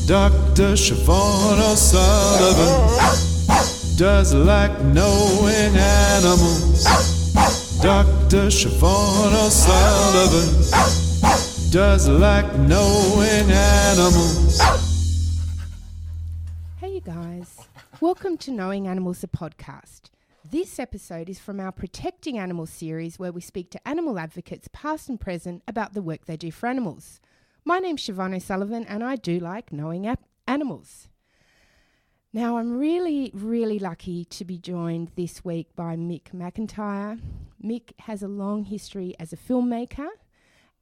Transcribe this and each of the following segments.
Dr. Siobhan O'Sullivan does like knowing animals. Dr. Siobhan O'Sullivan does like knowing animals. Hey you guys, welcome to Knowing Animals, the podcast. This episode is from our Protecting Animals series, where we speak to animal advocates past and present about the work they do for animals. My name's Siobhan O'Sullivan and I do like knowing animals. Now I'm really lucky to be joined this week by Mick McIntyre. Mick has a long history as a filmmaker,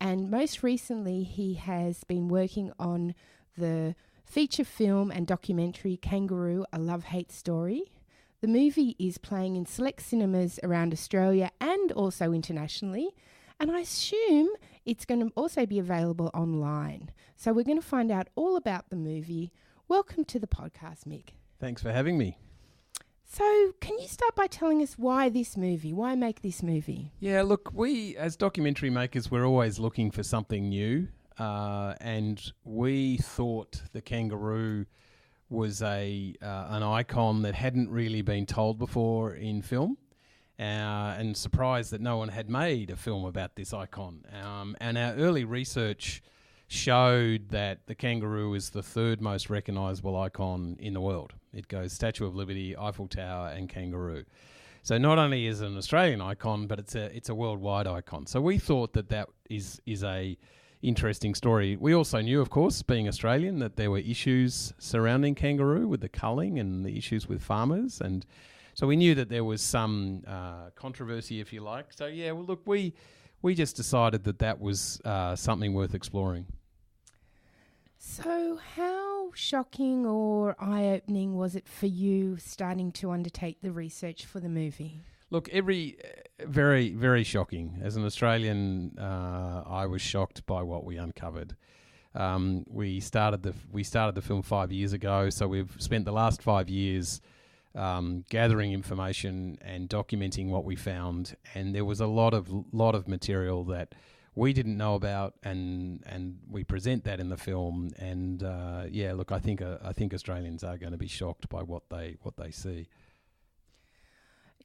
and most recently he has been working on the feature film and documentary Kangaroo, A Love-Hate Story. The movie is playing in select cinemas around Australia and also internationally, and I assume it's going to also be available online. So we're going to find out all about the movie. Welcome to the podcast, Mick. Thanks for having me. So can you start by telling us why this movie? Why make this movie? Yeah, look, we as documentary makers, we're always looking for something new, and we thought the kangaroo was an icon that hadn't really been told before in film, and surprised that no one had made a film about this icon. And our early research showed that the kangaroo is the third most recognisable icon in the world. It goes Statue of Liberty, Eiffel Tower and kangaroo. So not only is it an Australian icon, but it's a worldwide icon. So we thought that is a interesting story. We also knew, of course, being Australian, that there were issues surrounding kangaroo with the culling and the issues with farmers, and so we knew that there was some controversy, if you like. So yeah, well, look, we just decided that was something worth exploring. So how shocking or eye-opening was it for you starting to undertake the research for the movie? Look, very, very shocking. As an Australian, I was shocked by what we uncovered. We started the film 5 years ago, so we've spent the last 5 years gathering information and documenting what we found. And there was a lot of material that we didn't know about, and we present that in the film. And yeah, look, I think Australians are going to be shocked by what they see.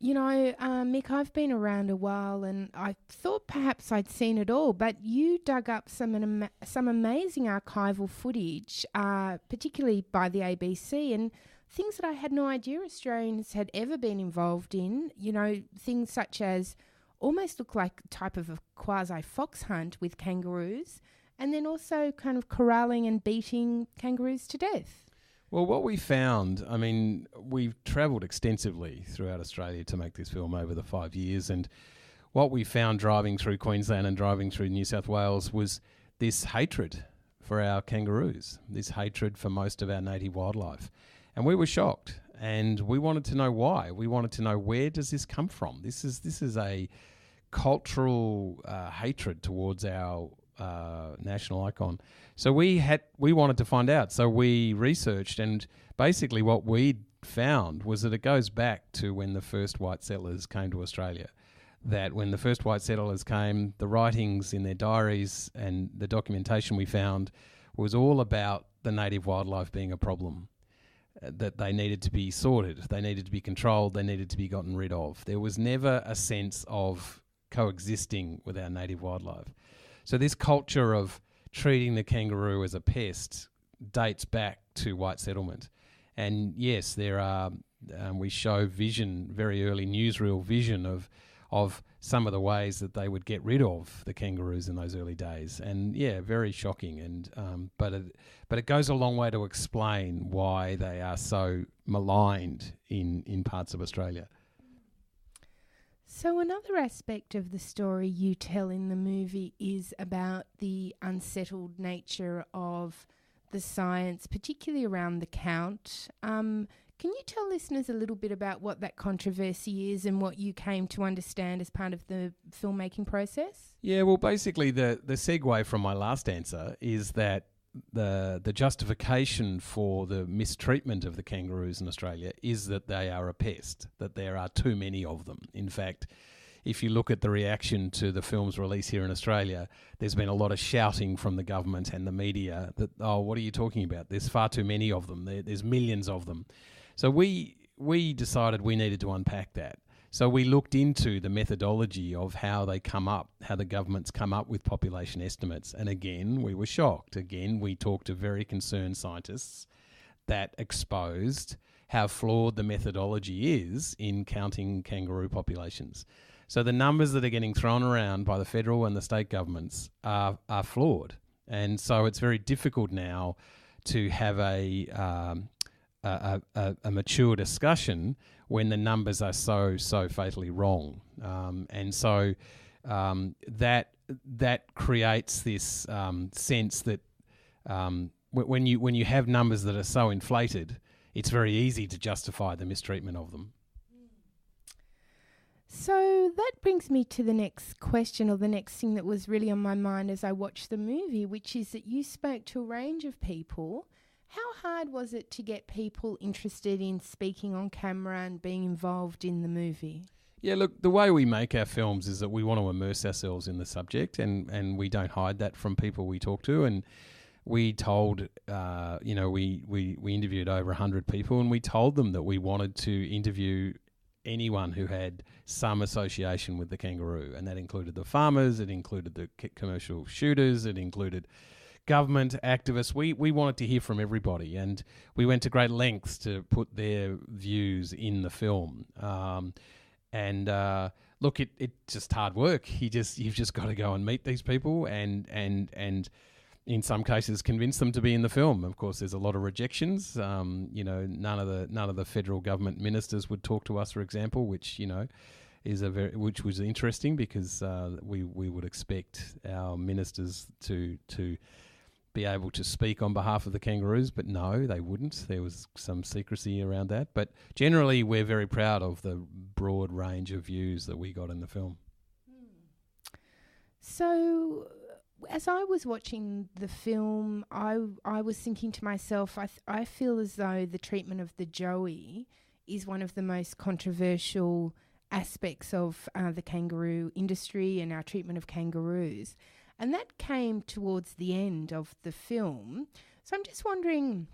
You know, Mick, I've been around a while and I thought perhaps I'd seen it all, but you dug up some amazing archival footage, particularly by the ABC, and things that I had no idea Australians had ever been involved in. You know, things such as almost look like a type of a quasi-fox hunt with kangaroos, and then also kind of corralling and beating kangaroos to death. Well, what we found, I mean, we've travelled extensively throughout Australia to make this film over the 5 years, and what we found driving through Queensland and driving through New South Wales was this hatred for our kangaroos, this hatred for most of our native wildlife. And we were shocked, and we wanted to know why. We wanted to know, where does this come from? This is a cultural hatred towards our national icon. So we wanted to find out. So we researched, and basically what we found was that it goes back to when the first white settlers came to Australia. That when the first white settlers came, the writings in their diaries and the documentation we found was all about the native wildlife being a problem, that they needed to be sorted, they needed to be controlled, they needed to be gotten rid of. There was never a sense of coexisting with our native wildlife. So this culture of treating the kangaroo as a pest dates back to white settlement. And yes, there are, we show vision, very early newsreel vision of some of the ways that they would get rid of the kangaroos in those early days. And yeah, very shocking. And but it goes a long way to explain why they are so maligned in parts of Australia. So another aspect of the story you tell in the movie is about the unsettled nature of the science, particularly around the count. Can you tell listeners a little bit about what that controversy is and what you came to understand as part of the filmmaking process? Yeah, well, basically the segue from my last answer is that the justification for the mistreatment of the kangaroos in Australia is that they are a pest, that there are too many of them. In fact, if you look at the reaction to the film's release here in Australia, there's been a lot of shouting from the government and the media that, oh, what are you talking about? There's far too many of them. There's millions of them. So we decided we needed to unpack that. So we looked into the methodology of how the governments come up with population estimates. And again, we were shocked. Again, we talked to very concerned scientists that exposed how flawed the methodology is in counting kangaroo populations. So the numbers that are getting thrown around by the federal and the state governments are flawed. And so it's very difficult now to have a mature discussion when the numbers are so fatally wrong, and so that creates this sense that when you have numbers that are so inflated, it's very easy to justify the mistreatment of them. So that brings me to the next question, or the next thing that was really on my mind as I watched the movie, which is that you spoke to a range of people. How hard was it to get people interested in speaking on camera and being involved in the movie? Yeah, look, the way we make our films is that we want to immerse ourselves in the subject, and we don't hide that from people we talk to. And we told, we interviewed over 100 people, and we told them that we wanted to interview anyone who had some association with the kangaroo, and that included the farmers, it included the commercial shooters, it included government activists. We wanted to hear from everybody, and we went to great lengths to put their views in the film. Look, it's just hard work. You've just got to go and meet these people and in some cases convince them to be in the film. Of course, there's a lot of rejections. None of the federal government ministers would talk to us, for example, which which was interesting because we would expect our ministers to be able to speak on behalf of the kangaroos, but no, they wouldn't. There was some secrecy around that. But generally, we're very proud of the broad range of views that we got in the film. So, as I was watching the film, I was thinking to myself, I feel as though the treatment of the joey is one of the most controversial aspects of the kangaroo industry and our treatment of kangaroos. And that came towards the end of the film. So I'm just wondering,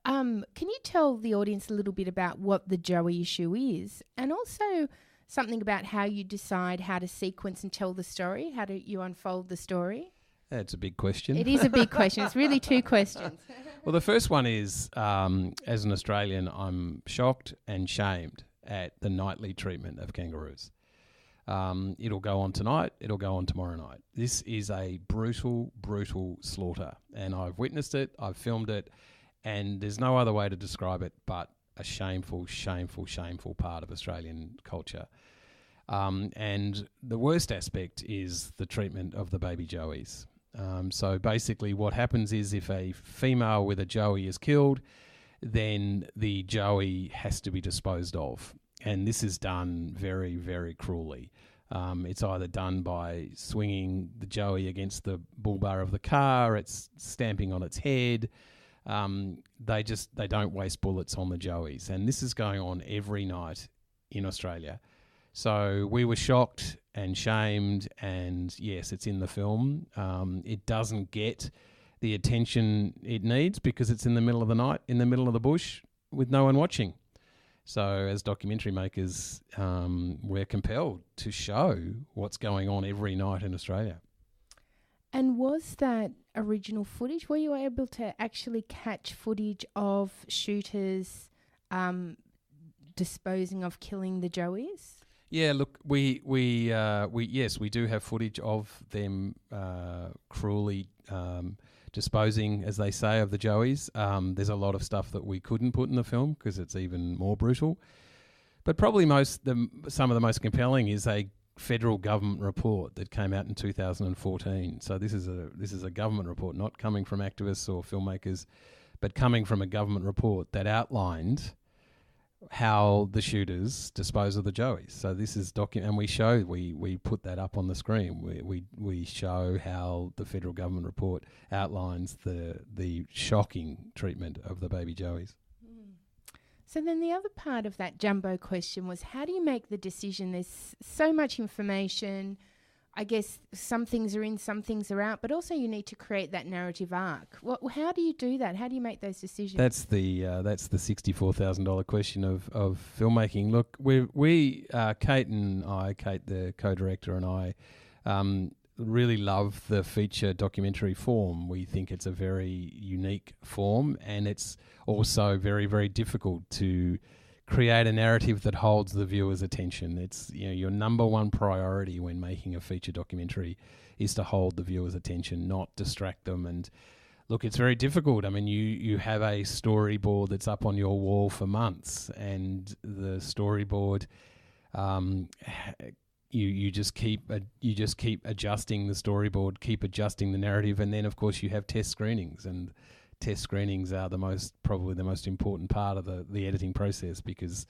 can you tell the audience a little bit about what the joey issue is, and also something about how you decide how to sequence and tell the story? How do you unfold the story? That's a big question. It is a big question. It's really two questions. Well, the first one is, as an Australian, I'm shocked and shamed at the nightly treatment of kangaroos. It'll go on tonight, it'll go on tomorrow night. This is a brutal, brutal slaughter, and I've witnessed it, I've filmed it, and there's no other way to describe it but a shameful, shameful, shameful part of Australian culture. And the worst aspect is the treatment of the baby joeys. So basically what happens is if a female with a joey is killed, then the joey has to be disposed of. And this is done very, very cruelly. It's either done by swinging the joey against the bull bar of the car, it's stamping on its head. They don't waste bullets on the joeys. And this is going on every night in Australia. So we were shocked and shamed, and yes, it's in the film. It doesn't get the attention it needs because it's in the middle of the night, in the middle of the bush, with no one watching. So as documentary makers, we're compelled to show what's going on every night in Australia. And was that original footage? Were you able to actually catch footage of shooters disposing of killing the joeys? Yeah, look, we do have footage of them cruelly disposing, as they say, of the joeys. There's a lot of stuff that we couldn't put in the film because it's even more brutal. But probably some of the most compelling is a federal government report that came out in 2014. So this is a government report, not coming from activists or filmmakers, but coming from a government report that outlined how the shooters dispose of the joeys. So this is and we put that up on the screen. We show how the federal government report outlines the shocking treatment of the baby joeys. So then the other part of that jumbo question was, how do you make the decision? There's so much information. I guess some things are in, some things are out, but also you need to create that narrative arc. How do you do that? How do you make those decisions? That's the $64,000 question of filmmaking. Look, Kate and I, Kate the co-director and I, really love the feature documentary form. We think it's a very unique form, and it's also very, very difficult to create a narrative that holds the viewer's attention. It's, your number one priority when making a feature documentary is to hold the viewer's attention, not distract them. And look, it's very difficult. I mean, you have a storyboard that's up on your wall for months, and the storyboard, you just keep adjusting the storyboard, keep adjusting the narrative, and then of course you have test screenings, and test screenings are probably the most important part of the editing process, because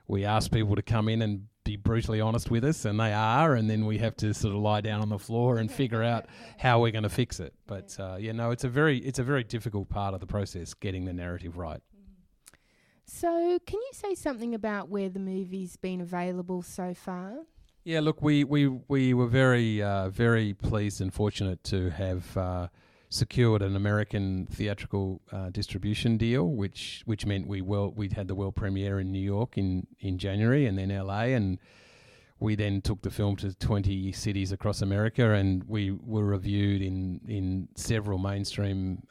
we ask people to come in and be brutally honest with us, and they are, and then we have to sort of lie down on the floor and figure out how we're going to fix it. But it's a very difficult part of the process, getting the narrative right. So can you say something about where the movie's been available so far? Yeah, look, we were very pleased and fortunate to have secured an American theatrical distribution deal, which meant we'd had the world premiere in New York in January, and then LA, and we then took the film to 20 cities across America, and we were reviewed in several mainstream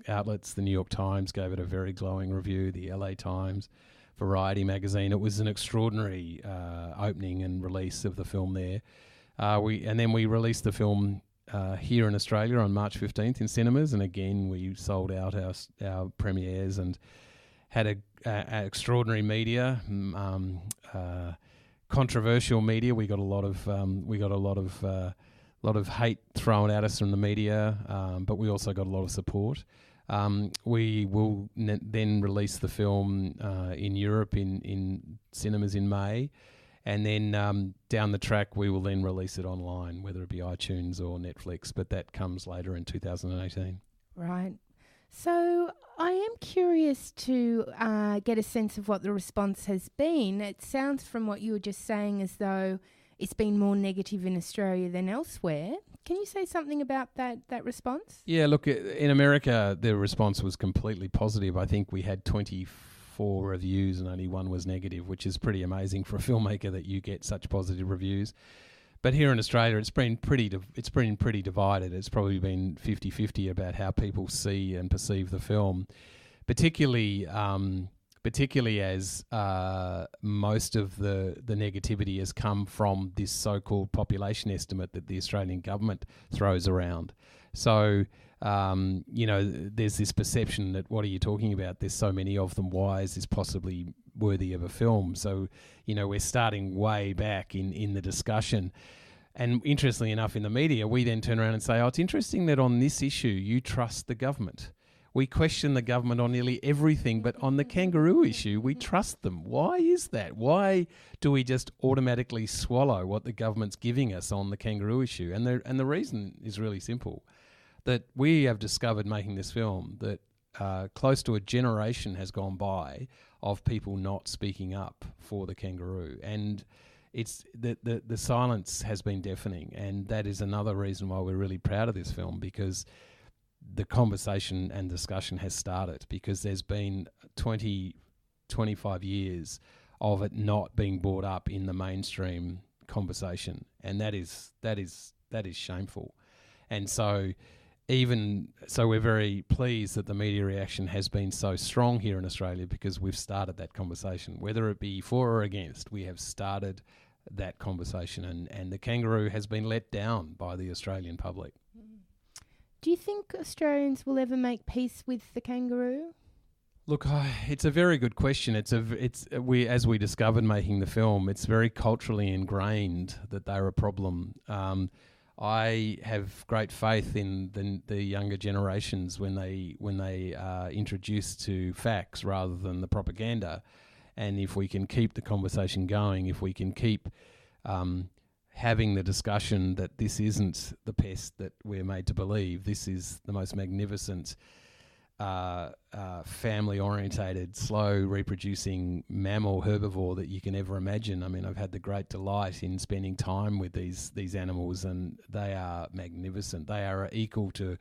outlets. The New York Times gave it a very glowing review, the LA Times, Variety magazine. It was an extraordinary opening and release of the film there. And then we released the film here in Australia on March 15th in cinemas, and again we sold out our premieres and had a extraordinary media, controversial media. We got a lot of hate thrown at us from the media, but we also got a lot of support. We will then release the film in Europe in cinemas in May, and then down the track we will then release it online, whether it be iTunes or Netflix, but that comes later in 2018. Right. So I am curious to get a sense of what the response has been. It sounds from what you were just saying as though it's been more negative in Australia than elsewhere. Can you say something about that response? Yeah, look, in America, the response was completely positive. I think we had 24 reviews and only one was negative, which is pretty amazing for a filmmaker that you get such positive reviews. But here in Australia, it's been pretty divided. It's probably been 50-50 about how people see and perceive the film, particularly as most of the negativity has come from this so-called population estimate that the Australian government throws around. So, there's this perception that, what are you talking about? There's so many of them. Why is this possibly worthy of a film? So, we're starting way back in the discussion. And interestingly enough, in the media, we then turn around and say, it's interesting that on this issue, you trust the government. We question the government on nearly everything, but on the kangaroo issue, we trust them. Why is that? Why do we just automatically swallow what the government's giving us on the kangaroo issue? And the reason is really simple, that we have discovered making this film that close to a generation has gone by of people not speaking up for the kangaroo. And it's the silence has been deafening, and that is another reason why we're really proud of this film, because the conversation and discussion has started, because there's been 25 years of it not being brought up in the mainstream conversation, and that is shameful. And so we're very pleased that the media reaction has been so strong here in Australia, because we've started that conversation, whether it be for or against. We have started that conversation, and the kangaroo has been let down by the Australian public. Do you think Australians will ever make peace with the kangaroo? Look, it's a very good question. As we discovered making the film, it's very culturally ingrained that they're a problem. I have great faith in the younger generations when they are introduced to facts rather than the propaganda. And if we can keep the conversation going, if we can keep having the discussion that this isn't the pest that we're made to believe, this is the most magnificent family-orientated, slow reproducing mammal herbivore that you can ever imagine. I mean, I've had the great delight in spending time with these animals, and they are magnificent. They are equal to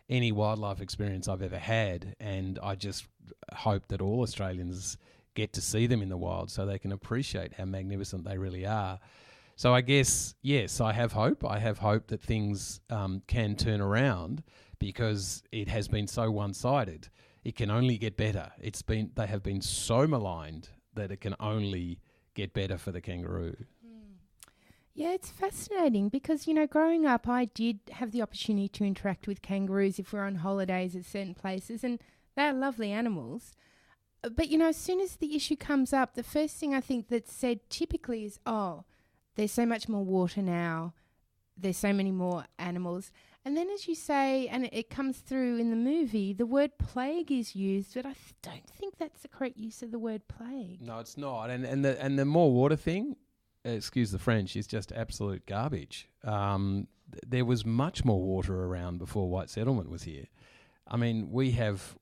any wildlife experience I've ever had, and I just hope that all Australians get to see them in the wild so they can appreciate how magnificent they really are. So I guess, yes, I have hope. I have hope that things can turn around, because it has been so one-sided. It can only get better. They have been so maligned that it can only get better for the kangaroo. Yeah, it's fascinating because, growing up, I did have the opportunity to interact with kangaroos if we're on holidays at certain places, and they're lovely animals. But, as soon as the issue comes up, the first thing I think that's said typically is, oh, there's so much more water now, there's so many more animals. And then, as you say, and it comes through in the movie, the word plague is used, but I don't think that's the correct use of the word plague. No, it's not. And the more water thing, excuse the French, is just absolute garbage. There was much more water around before white settlement was here. I mean, we have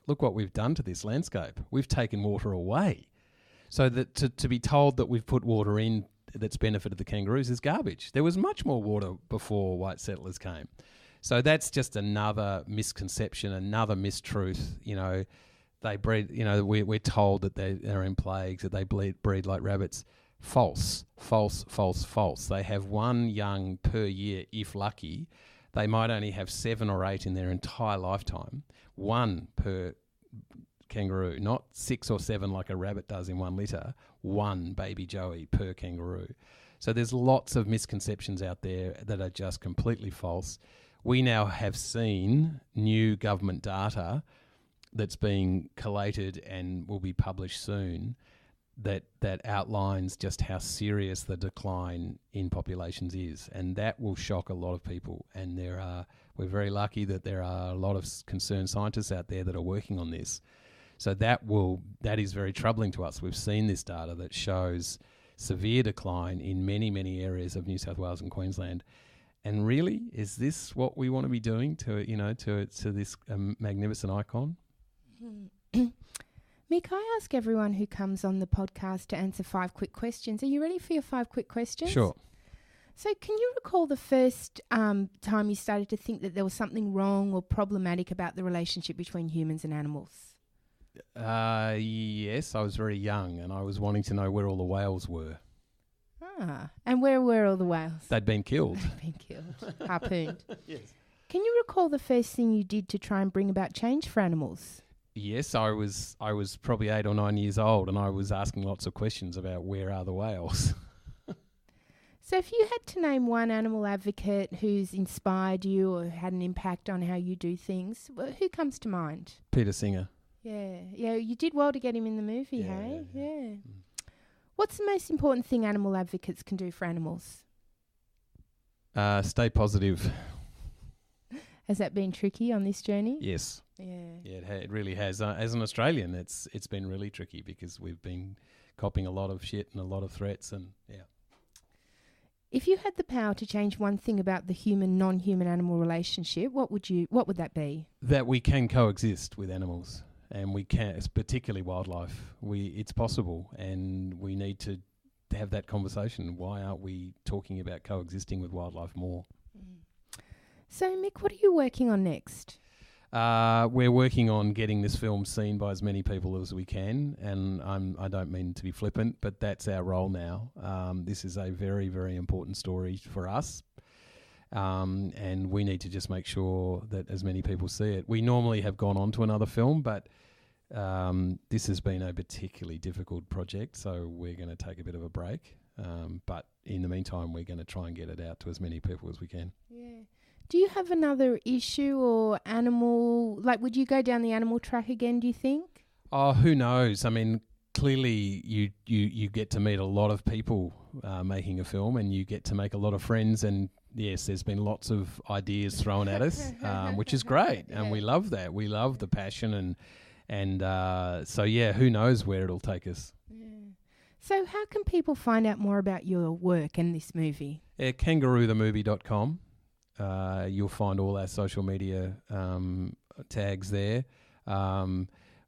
look what we've done to this landscape. We've taken water away. So that to be told that we've put water in that's benefited the kangaroos is garbage. There was much more water before white settlers came. So that's just another misconception, another mistruth. They breed, we're told that they're in plagues, that they breed like rabbits. False. They have one young per year, if lucky. They might only have 7 or 8 in their entire lifetime. 1 per kangaroo, not 6 or 7 like a rabbit does in 1 litre. 1 baby joey per kangaroo. So there's lots of misconceptions out there that are just completely false. We now have seen new government data that's being collated and will be published soon that outlines just how serious the decline in populations is, and that will shock a lot of people. And we're very lucky that there are a lot of concerned scientists out there that are working on this. So that is very troubling to us. We've seen this data that shows severe decline in many, many areas of New South Wales and Queensland. And really, is this what we want to be doing to this magnificent icon? Mick, I ask everyone who comes on the podcast to answer 5 quick questions. Are you ready for your 5 quick questions? Sure. So can you recall the first time you started to think that there was something wrong or problematic about the relationship between humans and animals? Yes, I was very young and I was wanting to know where all the whales were. And where were all the whales? They'd been killed. Harpooned. Yes. Can you recall the first thing you did to try and bring about change for animals? Yes, I was probably 8 or 9 years old, and I was asking lots of questions about where are the whales. So if you had to name one animal advocate who's inspired you or had an impact on how you do things, who comes to mind? Peter Singer. Yeah, you did well to get him in the movie, hey? Yeah. Mm. What's the most important thing animal advocates can do for animals? Stay positive. Has that been tricky on this journey? Yes. Yeah. It really has. As an Australian, it's been really tricky because we've been copping a lot of shit and a lot of threats, and yeah. If you had the power to change one thing about the human-non-human animal relationship, what would that be? That we can coexist with animals, and we can, particularly wildlife. It's possible, and we need to have that conversation. Why aren't we talking about coexisting with wildlife more? So, Mick, what are you working on next? We're working on getting this film seen by as many people as we can, and I don't mean to be flippant, but that's our role now. This is a very, very important story for us, and we need to just make sure that as many people see it. We normally have gone on to another film, but this has been a particularly difficult project, so we're going to take a bit of a break. But in the meantime, we're going to try and get it out to as many people as we can. Yeah. Do you have another issue or animal, would you go down the animal track again, do you think? Oh, who knows? I mean, clearly you get to meet a lot of people making a film, and you get to make a lot of friends, and yes, there's been lots of ideas thrown at us, which is great, and we love that. We love the passion, and so yeah, who knows where it'll take us. Yeah. So how can people find out more about your work and this movie? Kangaroothemovie.com. You'll find all our social media tags there.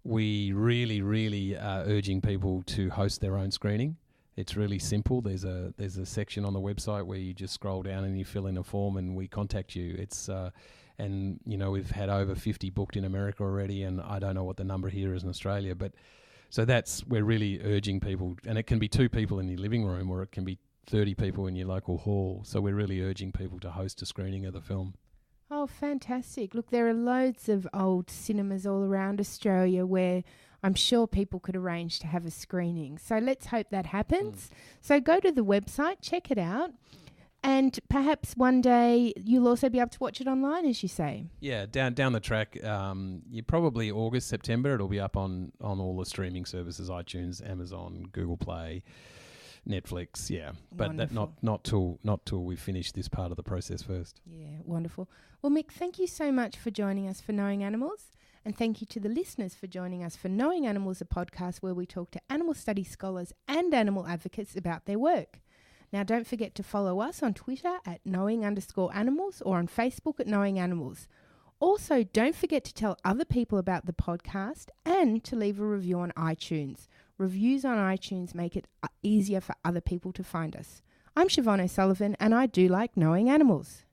We really are urging people to host their own screening. It's really simple. There's a section on the website where you just scroll down and you fill in a form and we contact you. It's and we've had over 50 booked in America already, and I don't know what the number here is in Australia, but so we're really urging people, and it can be 2 people in your living room or it can be 30 people in your local hall. So we're really urging people to host a screening of the film. Oh, fantastic. Look, there are loads of old cinemas all around Australia where I'm sure people could arrange to have a screening. So let's hope that happens. So go to the website, check it out, and perhaps one day you'll also be able to watch it online, as you say. Yeah, down the track, you probably August, September, it'll be up on all the streaming services, iTunes, Amazon, Google Play, Netflix, yeah. But that not till we finish this part of the process first. Yeah, wonderful. Well, Mick, thank you so much for joining us for Knowing Animals. And thank you to the listeners for joining us for Knowing Animals, a podcast where we talk to animal studies scholars and animal advocates about their work. Now, don't forget to follow us on Twitter at knowing_animals or on Facebook at Knowing Animals. Also, don't forget to tell other people about the podcast and to leave a review on iTunes. Reviews on iTunes make it easier for other people to find us. I'm Siobhan O'Sullivan, and I do like knowing animals.